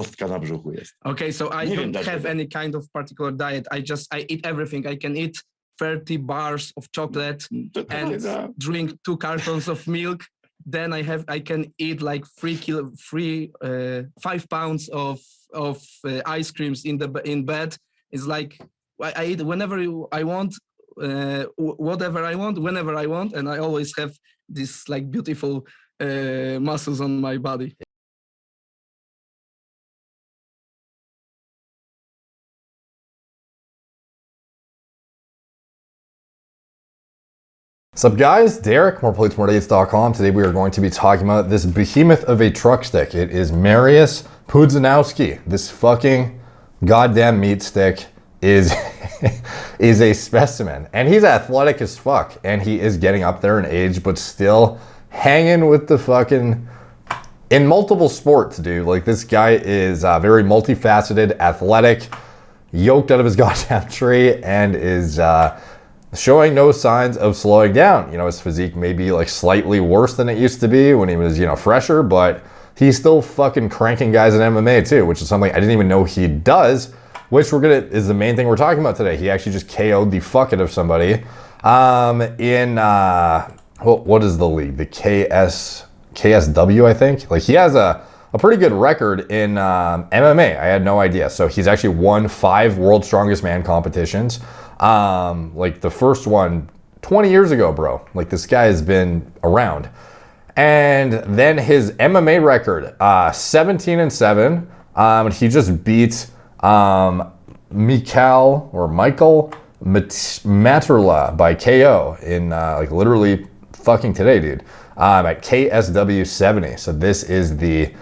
kostka na brzuchu jest. Okay, so I Nie wiem don't have dlaczego. any kind of particular diet. I eat everything. I can eat 30 bars of chocolate and drink 2 cartons of milk. Then I can eat like 5 pounds of ice creams in bed. It's like I eat whenever I want, whatever I want, whenever I want, and I always have this like beautiful muscles on my body. What's up guys, Derek, moreplates.com. Today we are going to be talking about this behemoth of a truck stick. It is Mariusz Pudzianowski. This fucking goddamn meat stick is is a specimen. And he's athletic as fuck. And he is getting up there in age, but still hanging with the fucking, in multiple sports, dude. Like this guy is very multifaceted, athletic, yoked out of his goddamn tree, and is showing no signs of slowing down. You know, his physique may be like slightly worse than it used to be when he was, you know, fresher, but he's still fucking cranking guys in MMA too, which is something I didn't even know he does, which is the main thing we're talking about today. He actually just KO'd the fuck out of somebody in, what is the league? The KSW, I think. Like he has a pretty good record in MMA. I had no idea. So he's actually won 5 World's Strongest Man competitions. Like the first one 20 years ago, bro. Like this guy has been around. And then his MMA record, 17-7. He just beat Michael Materla by KO in like literally fucking today, dude. At KSW 70. So this is the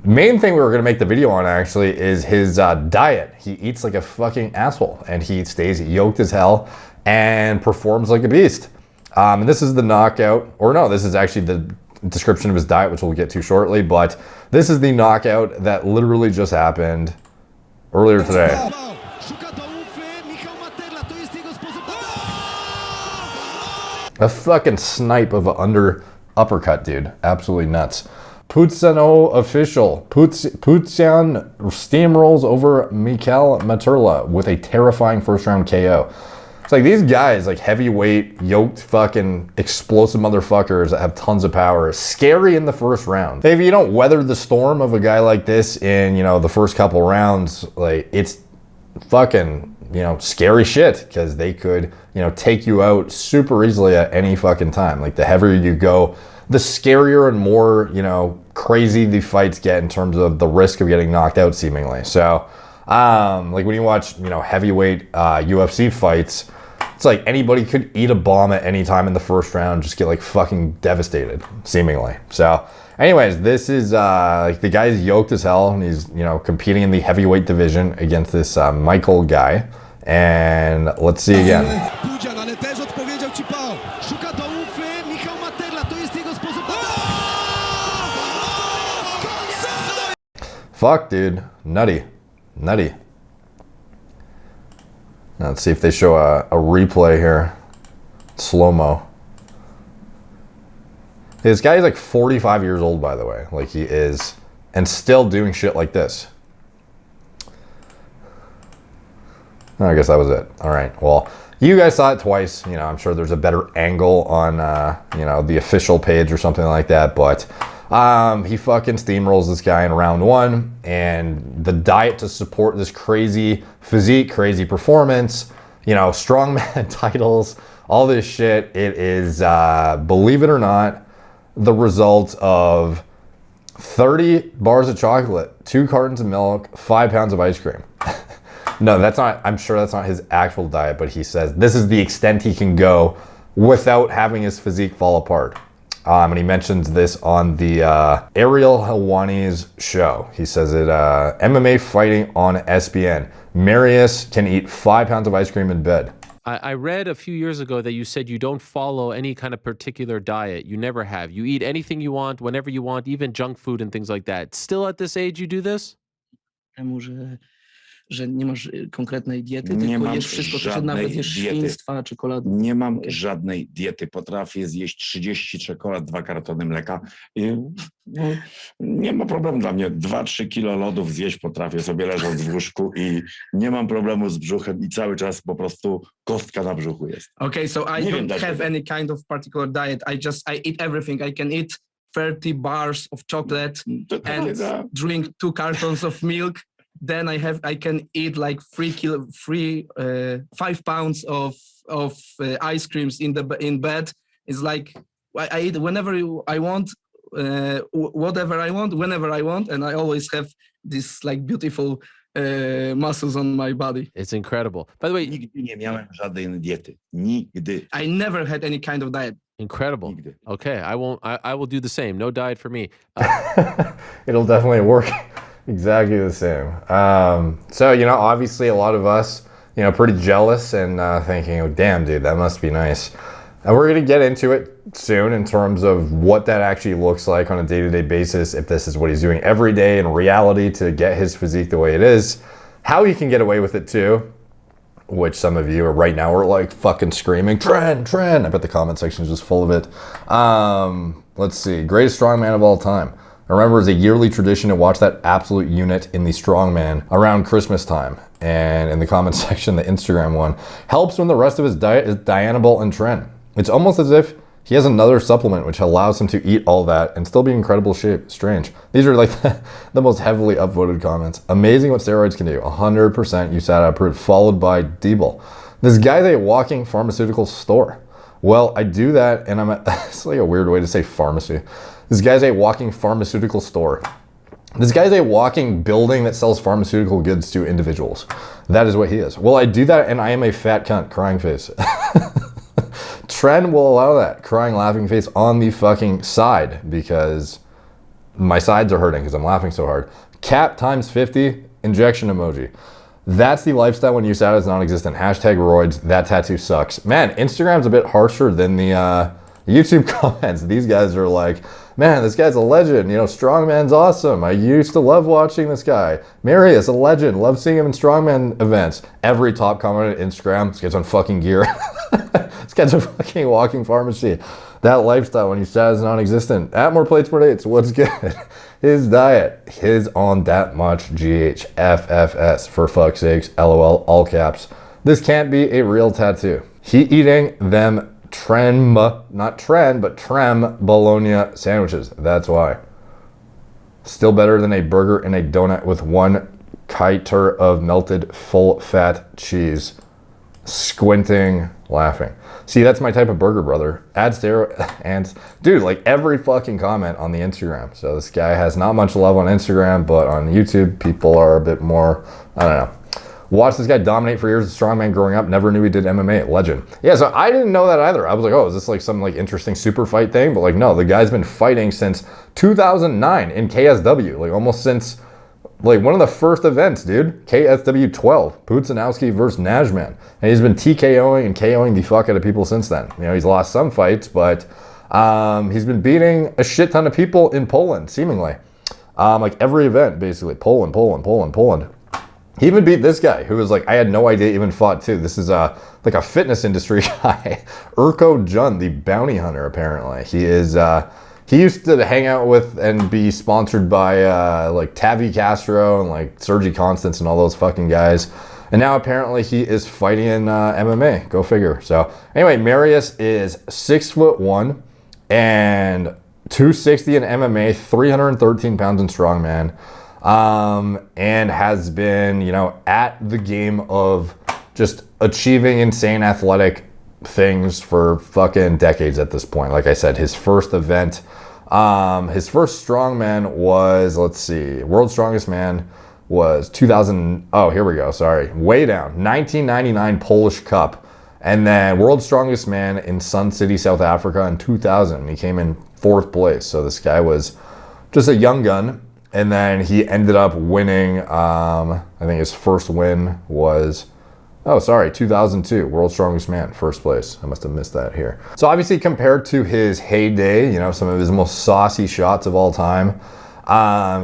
main thing we were going to make the video on, actually, is his diet. He eats like a fucking asshole and he stays yoked as hell and performs like a beast. And this is the knockout, or no, this is actually the description of his diet, which we'll get to shortly, but this is the knockout that literally just happened earlier today. A fucking snipe of an uppercut, dude. Absolutely nuts. Pudziano official. Pudzian steamrolls over Michael Materla with a terrifying first round KO. It's like these guys, like heavyweight, yoked, fucking explosive motherfuckers that have tons of power, scary in the first round. If you don't weather the storm of a guy like this in, you know, the first couple rounds, like it's fucking, you know, scary shit, because they could, you know, take you out super easily at any fucking time. Like the heavier you go, the scarier and more, you know, crazy the fights get in terms of the risk of getting knocked out, seemingly. So, like when you watch, you know, heavyweight UFC fights, it's like anybody could eat a bomb at any time in the first round, just get like fucking devastated, seemingly. So, anyways, this is like the guy's yoked as hell, and he's, you know, competing in the heavyweight division against this Michael guy. And let's see again. Fuck, dude. Nutty. Now, let's see if they show a replay here. Slow-mo. This guy is like 45 years old, by the way. Like he is. And still doing shit like this. I guess that was it. All right. Well, you guys saw it twice. You know, I'm sure there's a better angle on, you know, the official page or something like that. But he fucking steamrolls this guy in round 1. And the diet to support this crazy physique, crazy performance, you know, strongman titles, all this shit, it is, believe it or not, the result of 30 bars of chocolate, 2 cartons of milk, 5 pounds of ice cream. No, that's not, I'm sure that's not his actual diet, but he says this is the extent he can go without having his physique fall apart. And he mentions this on the Ariel Helwani's show. He says it, MMA fighting on SBN. Mariusz can eat 5 pounds of ice cream in bed. I read a few years ago that you said you don't follow any kind of particular diet. You never have. You eat anything you want, whenever you want, even junk food and things like that. Still at this age, you do this? że nie masz konkretnej diety, Nie tylko mam jesz wszystko, co się żadnej nawet jesz diety. świństwa, czekolady. Nie mam Okej. żadnej diety. Potrafię zjeść 30 czekolad, 2 kartony mleka i no, nie ma problemu dla mnie. 2-3 kilo lodów zjeść potrafię sobie leżąc w łóżku i nie mam problemu z brzuchem i cały czas po prostu kostka na brzuchu jest. Okay, so I Nie wiem don't dlaczego. have any kind of particular diet. I eat everything. I can eat 30 bars of chocolate Totalnie, and tak. drink 2 cartons of milk. Then I can eat like 5 pounds of ice creams in bed. It's like I eat whenever I want, whatever I want, whenever I want, and I always have this like beautiful muscles on my body. It's incredible. By the way, Nigdy nie miałem żadnej diety. Nigdy. I never had any kind of diet. incredible. Nigdy. Okay, I will do the same. No diet for me. It'll definitely work exactly the same. So, you know, obviously a lot of us, you know, pretty jealous and thinking, oh, damn, dude, that must be nice. And we're going to get into it soon in terms of what that actually looks like on a day-to-day basis, if this is what he's doing every day in reality to get his physique the way it is, how he can get away with it too, which some of you are right now are like fucking screaming, trend. I bet the comment section is just full of it. Let's see, greatest strongman of all time. I remember it's a yearly tradition to watch that absolute unit in the strongman around Christmas time. And in the comment section, the Instagram one helps when the rest of his diet is Dianabol and Tren. It's almost as if he has another supplement which allows him to eat all that and still be in incredible shape. Strange. These are like the most heavily upvoted comments. Amazing what steroids can do. 100% USADA approved, followed by Deeble. This guy's a walking pharmaceutical store. Well, I do that and it's like a weird way to say pharmacy. This guy's a walking pharmaceutical store. This guy's a walking building that sells pharmaceutical goods to individuals. That is what he is. Well, I do that and I am a fat cunt, crying face. Trend will allow that, crying, laughing face on the fucking side because my sides are hurting because I'm laughing so hard. Cap times 50, injection emoji. That's the lifestyle when USADA is non-existent. Hashtag roids, that tattoo sucks. Man, Instagram's a bit harsher than the YouTube comments. These guys are like, man, this guy's a legend. You know, strongman's awesome. I used to love watching this guy. Mariusz, a legend. Love seeing him in strongman events. Every top comment on Instagram, this guy's on fucking gear. This guy's a fucking walking pharmacy. That lifestyle when USADA is non-existent. At More Plates, More Dates, what's good? His diet, his on that much GHFFS, for fuck's sakes, LOL, all caps. This can't be a real tattoo. He eating them not trem bologna sandwiches. That's why. Still better than a burger and a donut with 1 kiter of melted full fat cheese. Squinting, laughing. See, that's my type of burger, brother. Add steroid and dude, like every fucking comment on the Instagram. So this guy has not much love on Instagram, but on YouTube, people are a bit more, I don't know. Watched this guy dominate for years as a strongman growing up. Never knew he did MMA. Legend. Yeah, so I didn't know that either. I was like, oh, is this like some like interesting super fight thing? But like, no, the guy's been fighting since 2009 in KSW. Like almost since like one of the first events, dude. KSW 12. Pudzianowski versus Najman. And he's been TKOing and KOing the fuck out of people since then. You know, he's lost some fights, but he's been beating a shit ton of people in Poland, seemingly. Like every event, basically. Poland. He even beat this guy who was like, I had no idea even fought too. This is like a fitness industry guy. Urko Jun, the bounty hunter, apparently. He is, he used to hang out with and be sponsored by like Tavi Castro and like Sergi Constance and all those fucking guys. And now apparently he is fighting in MMA. Go figure. So anyway, Mariusz is 6'1" and 260 in MMA, 313 pounds in strongman. And has been, you know, at the game of just achieving insane athletic things for fucking decades at this point. Like I said, his first event, his first strongman was, let's see, World's Strongest Man was 2000, oh, here we go, sorry, way down, 1999 Polish Cup. And then World's Strongest Man in Sun City, South Africa in 2000. He came in 4th place. So this guy was just a young gun. And then he ended up winning, I think his first win was, 2002, World's Strongest Man, 1st place. I must have missed that here. So obviously compared to his heyday, you know, some of his most saucy shots of all time,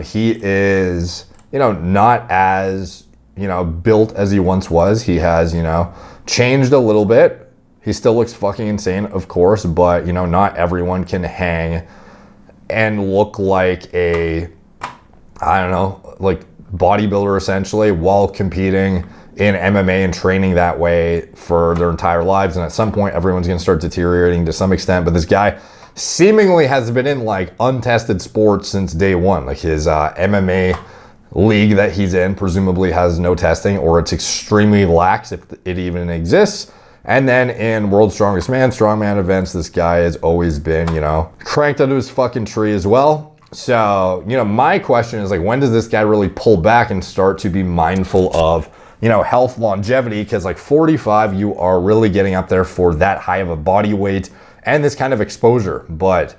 he is, you know, not as you know, built as he once was. He has, you know, changed a little bit. He still looks fucking insane, of course, but, you know, not everyone can hang and look like a, I don't know, like bodybuilder essentially while competing in MMA and training that way for their entire lives. And at some point, everyone's going to start deteriorating to some extent. But this guy seemingly has been in like untested sports since day one. Like his MMA league that he's in presumably has no testing, or it's extremely lax if it even exists. And then in World's Strongest Man, strongman events, this guy has always been, you know, cranked out of his fucking tree as well. So, you know, my question is like, when does this guy really pull back and start to be mindful of, you know, health, longevity? Because like 45, you are really getting up there for that high of a body weight and this kind of exposure. But,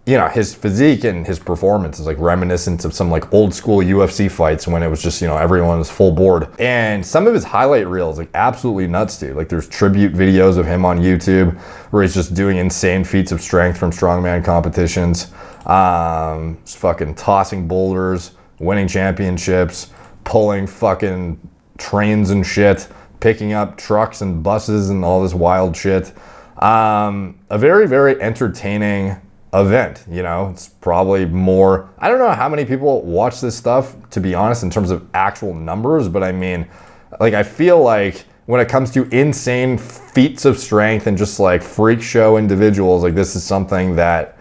you know, his physique and his performance is like reminiscent of some like old school UFC fights when it was just, you know, everyone was full board. And some of his highlight reels, like absolutely nuts, dude. Like there's tribute videos of him on YouTube where he's just doing insane feats of strength from strongman competitions. Just fucking tossing boulders, winning championships, pulling fucking trains and shit, picking up trucks and buses and all this wild shit. A very, very entertaining event. You know, it's probably more, I don't know how many people watch this stuff, to be honest, in terms of actual numbers, but I mean, like, I feel like when it comes to insane feats of strength and just like freak show individuals, like this is something that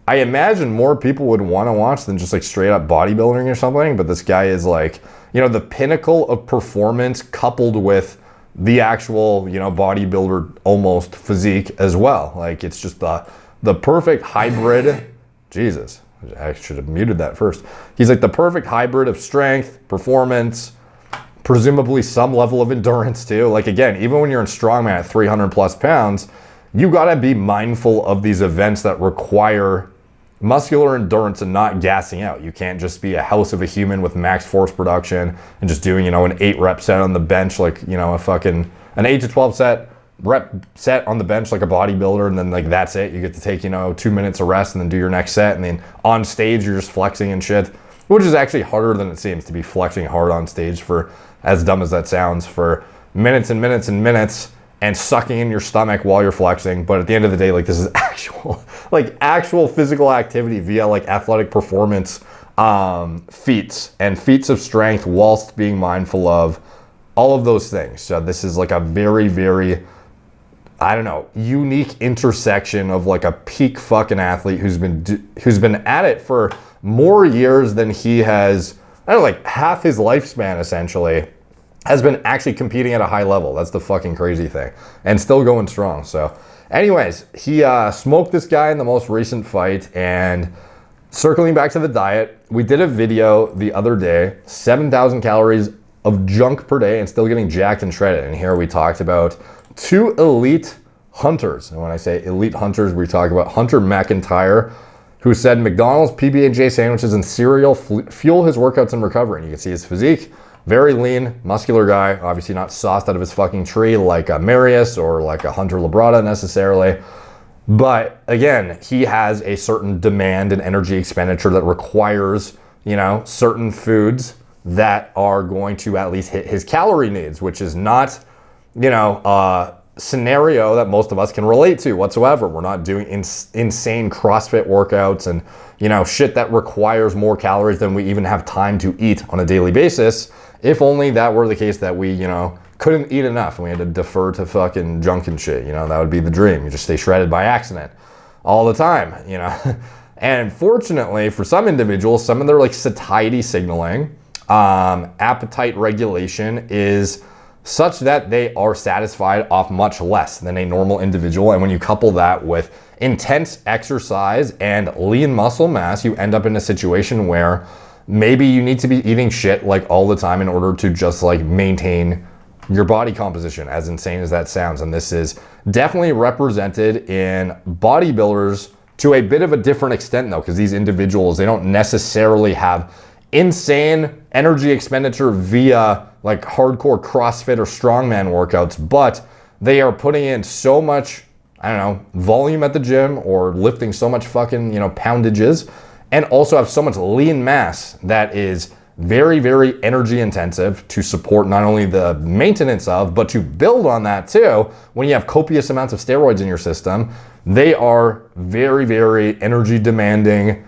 I imagine more people would want to watch than just like straight up bodybuilding or something. But this guy is like, you know, the pinnacle of performance coupled with the actual, you know, bodybuilder almost physique as well. Like it's just the perfect hybrid. Jesus, I should have muted that first. He's like the perfect hybrid of strength, performance, presumably some level of endurance too. Like again, even when you're in strongman at 300 plus pounds, you gotta be mindful of these events that require muscular endurance and not gassing out. You can't just be a house of a human with max force production and just doing, you know, an 8 rep set on the bench, like, you know, an 8 to 12 rep set on the bench like a bodybuilder, and then like that's it. You get to take, you know, 2 minutes of rest and then do your next set, and then on stage you're just flexing and shit, which is actually harder than it seems to be flexing hard on stage, for as dumb as that sounds, for minutes and minutes and minutes and sucking in your stomach while you're flexing. But at the end of the day, like this is actual physical activity via like athletic performance feats and feats of strength whilst being mindful of all of those things. So this is like a very, very, I don't know, unique intersection of like a peak fucking athlete who's been at it for more years than he has, I don't know, like half his lifespan essentially, has been actually competing at a high level. That's the fucking crazy thing. And still going strong. So anyways, he smoked this guy in the most recent fight. And circling back to the diet, we did a video the other day, 7,000 calories of junk per day and still getting jacked and shredded. And here we talked about 2 elite hunters. And when I say elite hunters, we talk about Hunter McIntyre, who said McDonald's PB&J sandwiches and cereal fuel his workouts and recovery. And you can see his physique. Very lean, muscular guy, obviously not sauced out of his fucking tree like a Mariusz or like a Hunter Labrada necessarily. But again, he has a certain demand and energy expenditure that requires, you know, certain foods that are going to at least hit his calorie needs, which is not, you know, a scenario that most of us can relate to whatsoever. We're not doing insane CrossFit workouts and, you know, shit that requires more calories than we even have time to eat on a daily basis. If only that were the case, that we, you know, couldn't eat enough and we had to defer to fucking junk and shit, you know, that would be the dream. You just stay shredded by accident all the time, you know. And fortunately for some individuals, some of their like satiety signaling, appetite regulation is such that they are satisfied off much less than a normal individual. And when you couple that with intense exercise and lean muscle mass, you end up in a situation where maybe you need to be eating shit like all the time in order to just like maintain your body composition, as insane as that sounds. And this is definitely represented in bodybuilders to a bit of a different extent though, because these individuals, they don't necessarily have insane energy expenditure via like hardcore CrossFit or strongman workouts, but they are putting in so much, I don't know, volume at the gym or lifting so much fucking, you know, poundages, and also have so much lean mass that is very, very energy intensive to support not only the maintenance of, but to build on that too. When you have copious amounts of steroids in your system, they are very, very energy demanding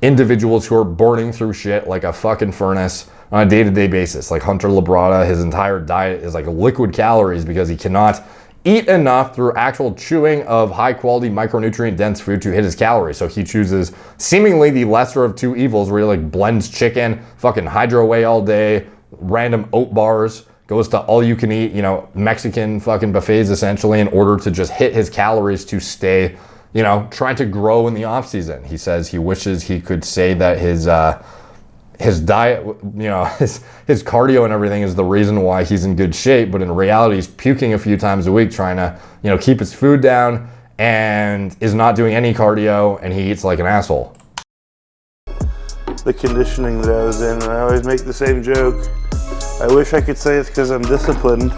individuals who are burning through shit like a fucking furnace on a day-to-day basis. Like Hunter Labrada, his entire diet is like liquid calories because he cannot eat enough through actual chewing of high quality micronutrient dense food to hit his calories. So he chooses seemingly the lesser of two evils, where he like blends chicken, fucking hydro whey all day, random oat bars, goes to all you can eat, you know, Mexican fucking buffets essentially, in order to just hit his calories to stay, you know, trying to grow in the off season. He says he wishes he could say that his diet, you know, his cardio and everything is the reason why he's in good shape, but in reality he's puking a few times a week trying to, you know, keep his food down, and is not doing any cardio, and he eats like an asshole. The conditioning that I was in, and I always make the same joke. I wish I could say it's because I'm disciplined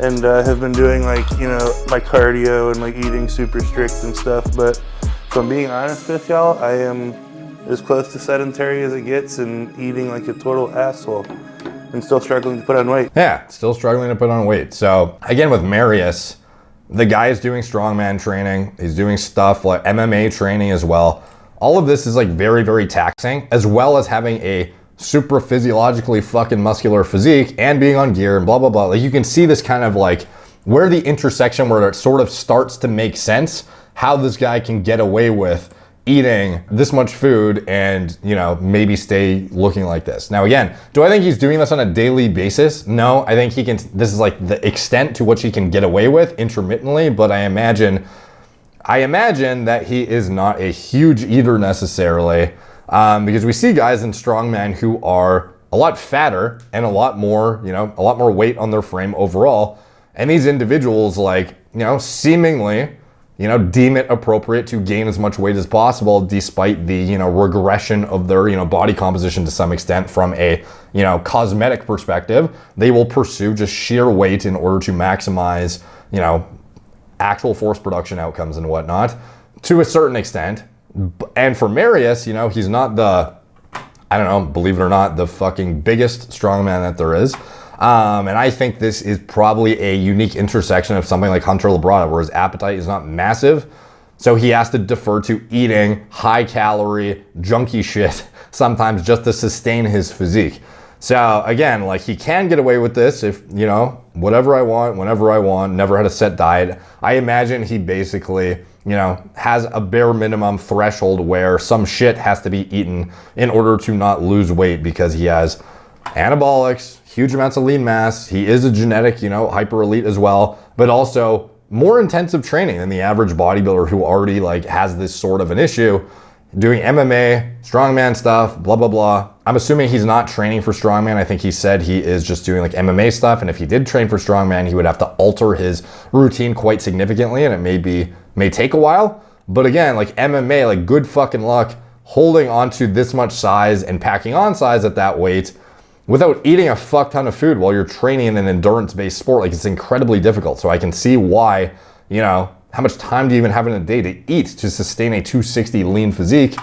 and have been doing, like, you know, my cardio and like eating super strict and stuff, but if I'm being honest with y'all, I am as close to sedentary as it gets and eating like a total asshole and still struggling to put on weight. Yeah, still struggling to put on weight. So again, with Mariusz, the guy is doing strongman training. He's doing stuff like MMA training as well. All of this is like very, very taxing, as well as having a super physiologically fucking muscular physique and being on gear and blah, blah, blah. Like, you can see this kind of like where the intersection where it sort of starts to make sense, how this guy can get away with eating this much food and, you know, maybe stay looking like this. Now, again, do I think he's doing this on a daily basis? No, I think he can, this is like the extent to which he can get away with intermittently, but I imagine that he is not a huge eater necessarily, because we see guys in strongman who are a lot fatter and a lot more, you know, a lot more weight on their frame overall. And these individuals, like, you know, seemingly, you know, deem it appropriate to gain as much weight as possible, despite the, you know, regression of their, you know, body composition to some extent from a, you know, cosmetic perspective. They will pursue just sheer weight in order to maximize, you know, actual force production outcomes and whatnot to a certain extent. And for Mariusz, you know, he's not the, I don't know, believe it or not, the fucking biggest strongman that there is. And I think this is probably a unique intersection of something like Hunter Labrada, where his appetite is not massive. So he has to defer to eating high calorie, junky shit sometimes just to sustain his physique. So again, like, he can get away with this if, you know, whatever I want, whenever I want, never had a set diet. I imagine he basically, you know, has a bare minimum threshold where some shit has to be eaten in order to not lose weight, because he has anabolics, huge amounts of lean mass. He is a genetic, you know, hyper elite as well, but also more intensive training than the average bodybuilder who already like has this sort of an issue, doing MMA, strongman stuff, blah, blah, blah. I'm assuming he's not training for strongman. I think he said he is just doing like MMA stuff. And if he did train for strongman, he would have to alter his routine quite significantly, and it may take a while. But again, like MMA, like, good fucking luck holding on to this much size and packing on size at that weight without eating a fuck ton of food while you're training in an endurance-based sport. Like, it's incredibly difficult. So I can see why, you know, how much time do you even have in a day to eat to sustain a 260 lean physique?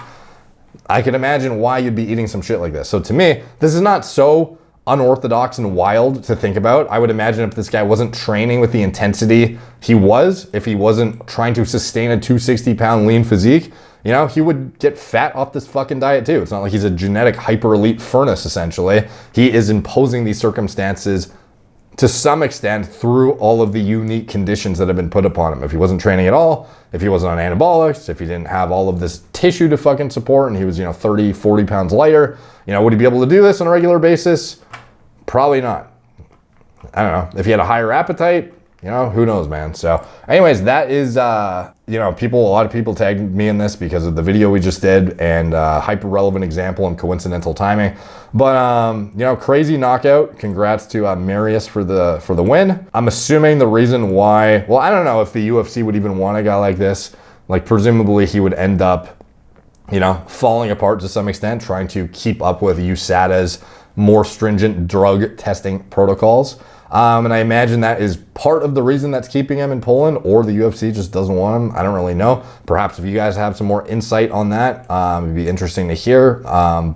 I can imagine why you'd be eating some shit like this. So to me, this is not so unorthodox and wild to think about. I would imagine if this guy wasn't training with the intensity he was, if he wasn't trying to sustain a 260-pound lean physique, you know, he would get fat off this fucking diet too. It's not like he's a genetic hyper elite furnace, essentially. He is imposing these circumstances to some extent through all of the unique conditions that have been put upon him. If he wasn't training at all, if he wasn't on anabolics, if he didn't have all of this tissue to fucking support, and he was, you know, 30, 40 pounds lighter, you know, would he be able to do this on a regular basis? Probably not. I don't know. If he had a higher appetite, you know, who knows, man. So anyways, that is, you know, a lot of people tagged me in this because of the video we just did, and hyper relevant example and coincidental timing. But, you know, crazy knockout. Congrats to Mariusz for the win. I'm assuming the reason why, well, I don't know if the UFC would even want a guy like this. Like, presumably he would end up, you know, falling apart to some extent, trying to keep up with USADA's more stringent drug testing protocols. And I imagine that is part of the reason that's keeping him in Poland, or the UFC just doesn't want him. I don't really know. Perhaps if you guys have some more insight on that, it'd be interesting to hear.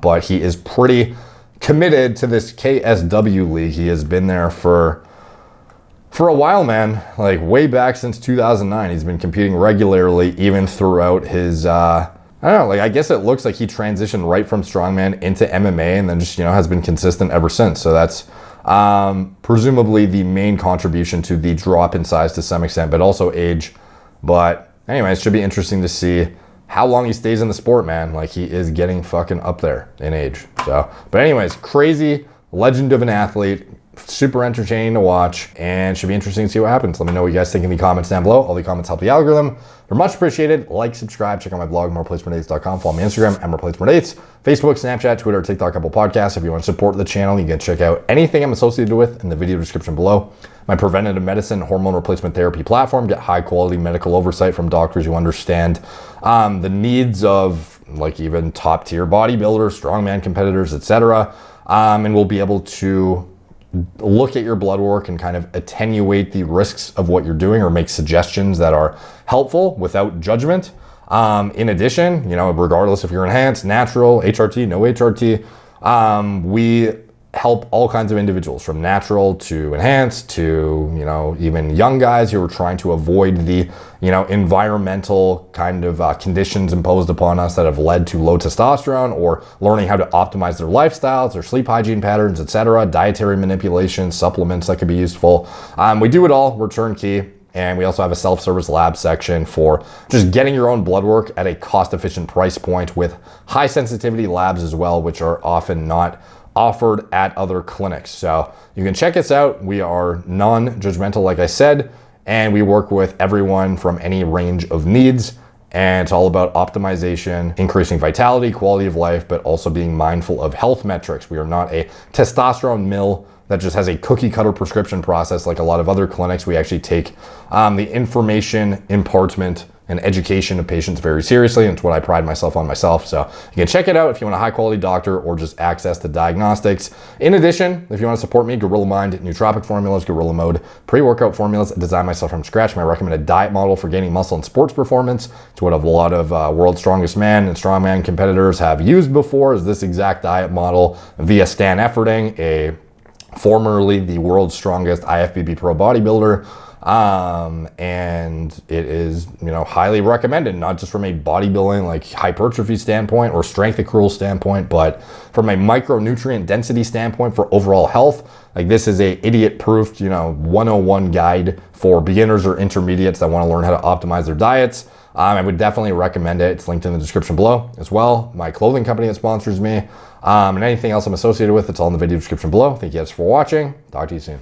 But he is pretty committed to this KSW league. He has been there for a while, man, like way back since 2009. He's been competing regularly, even throughout his, I don't know, like I guess it looks like he transitioned right from strongman into MMA and then just, you know, has been consistent ever since. So that's presumably the main contribution to the drop in size to some extent, but also age. But anyway, it should be interesting to see how long he stays in the sport, man. Like he is getting fucking up there in age. So, but anyways, crazy legend of an athlete, super entertaining to watch, and should be interesting to see what happens. Let me know what you guys think in the comments down below. All the comments help the algorithm. They're much appreciated. Like, subscribe, check out my blog, moreplates.com. Follow me on Instagram, @moreplates, Facebook, Snapchat, Twitter, TikTok, Apple Podcasts. If you want to support the channel, you can check out anything I'm associated with in the video description below. My preventative medicine, hormone replacement therapy platform. Get high quality medical oversight from doctors who understand the needs of like even top tier bodybuilders, strongman competitors, etc. And we'll be able to look at your blood work and kind of attenuate the risks of what you're doing or make suggestions that are helpful without judgment. In addition, you know, regardless if you're enhanced, natural, HRT, no HRT, we help all kinds of individuals from natural to enhanced to, you know, even young guys who are trying to avoid the, you know, environmental kind of conditions imposed upon us that have led to low testosterone, or learning how to optimize their lifestyles, their sleep hygiene patterns, etc., dietary manipulation, supplements that could be useful. We do it all. We're turnkey. And we also have a self-service lab section for just getting your own blood work at a cost-efficient price point with high sensitivity labs as well, which are often not offered at other clinics. So you can check us out. We are non-judgmental, like I said, and we work with everyone from any range of needs. And it's all about optimization, increasing vitality, quality of life, but also being mindful of health metrics. We are not a testosterone mill that just has a cookie cutter prescription process like a lot of other clinics. We actually take the information impartment and education of patients very seriously, and it's what I pride myself on myself. So you can check it out if you want a high quality doctor or just access to diagnostics. In addition, if you want to support me, Gorilla Mind, nootropic formulas, Gorilla Mode, pre-workout formulas, designed myself from scratch, my recommended diet model for gaining muscle and sports performance. It's what a lot of world's strongest man and strongman competitors have used before, is this exact diet model via Stan Efferding, a formerly the world's strongest IFBB pro bodybuilder. And it is, you know, highly recommended, not just from a bodybuilding, like hypertrophy standpoint or strength accrual standpoint, but from a micronutrient density standpoint for overall health. Like this is a idiot proofed, you know, 101 guide for beginners or intermediates that want to learn how to optimize their diets. I would definitely recommend it. It's linked in the description below as well. My clothing company that sponsors me, and anything else I'm associated with, it's all in the video description below. Thank you guys for watching. Talk to you soon.